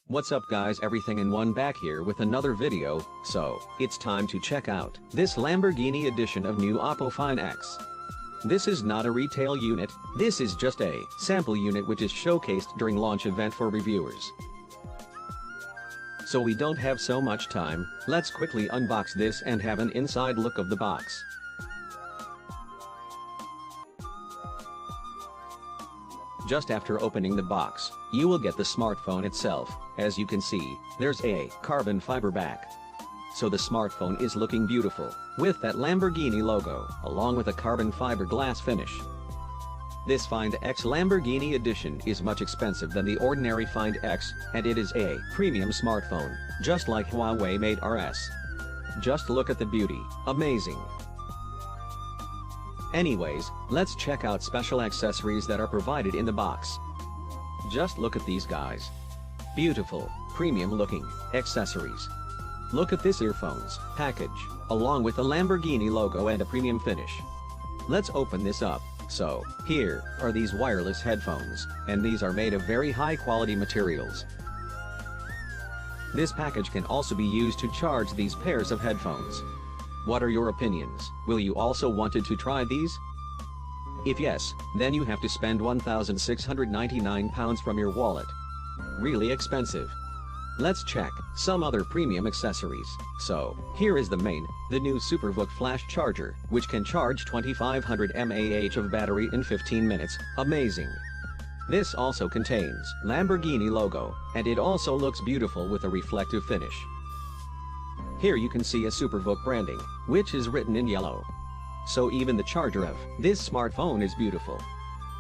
What's up guys, everything in one back here with another video. So, it's time to check out this Lamborghini edition of new Oppo Find X. This is not a retail unit, this is just a sample unit which is showcased during launch event for reviewers. So we don't have so much time, let's quickly unbox this and have an inside look of the box. Just after opening the box, you will get the smartphone itself. As you can see, there's a carbon fiber back. So the smartphone is looking beautiful, with that Lamborghini logo, along with a carbon fiber glass finish. This Find X Lamborghini edition is much expensive than the ordinary Find X, and it is a premium smartphone, just like Huawei Mate RS. Just look at the beauty, amazing. Anyways, let's check out special accessories that are provided in the box. Just look at these guys. Beautiful, premium looking accessories. Look at this earphones package, along with the Lamborghini logo and a premium finish. Let's open this up. So, here are these wireless headphones, and these are made of very high quality materials. This package can also be used to charge these pairs of headphones. What are your opinions? Will you also wanted to try these? If yes, then you have to spend £1,699 from your wallet. Really expensive. Let's check some other premium accessories. So, here is the new SuperVOOC flash charger, which can charge 2500 mAh of battery in 15 minutes, amazing. This also contains Lamborghini logo, and it also looks beautiful with a reflective finish. Here you can see a SuperVOOC branding, which is written in yellow. So even the charger of this smartphone is beautiful.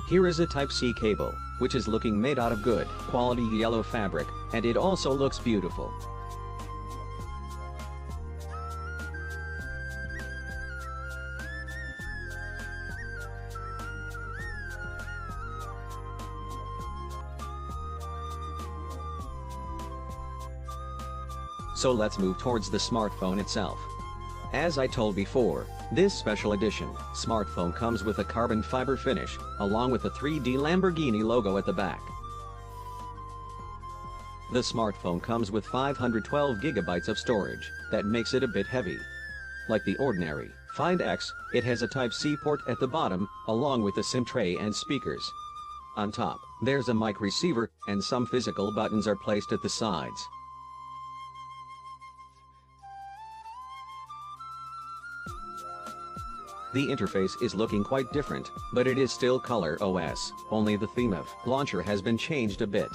Here is a Type-C cable, which is looking made out of good quality yellow fabric, and it also looks beautiful. So let's move towards the smartphone itself. As I told before, this special edition smartphone comes with a carbon fiber finish, along with a 3D Lamborghini logo at the back. The smartphone comes with 512 GB of storage, that makes it a bit heavy. Like the ordinary Find X, it has a Type-C port at the bottom, along with a SIM tray and speakers. On top, there's a mic receiver, and some physical buttons are placed at the sides. The interface is looking quite different, but it is still Color OS, only the theme of launcher has been changed a bit.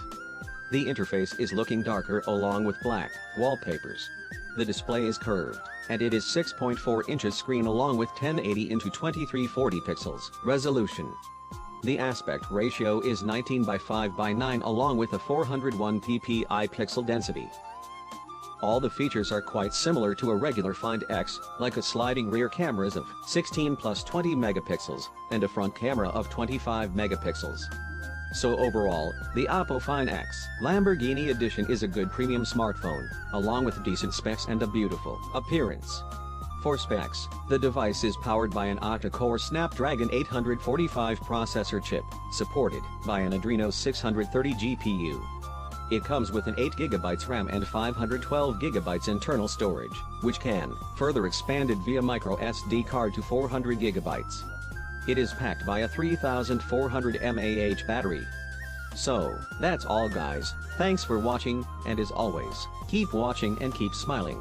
The interface is looking darker along with black wallpapers. The display is curved, and it is 6.4 inches screen along with 1080 into 2340 pixels resolution. The aspect ratio is 19:5:9 along with a 401 ppi pixel density. All the features are quite similar to a regular Find X, like a sliding rear cameras of 16 plus 20 megapixels, and a front camera of 25 megapixels. So overall, the Oppo Find X Lamborghini edition is a good premium smartphone, along with decent specs and a beautiful appearance. For specs, the device is powered by an octa-core Snapdragon 845 processor chip, supported by an Adreno 630 GPU. It comes with an 8 GB RAM and 512 GB internal storage, which can further expanded via micro SD card to 400 GB. It is packed by a 3400 mAh battery. So, that's all guys, thanks for watching, and as always, keep watching and keep smiling.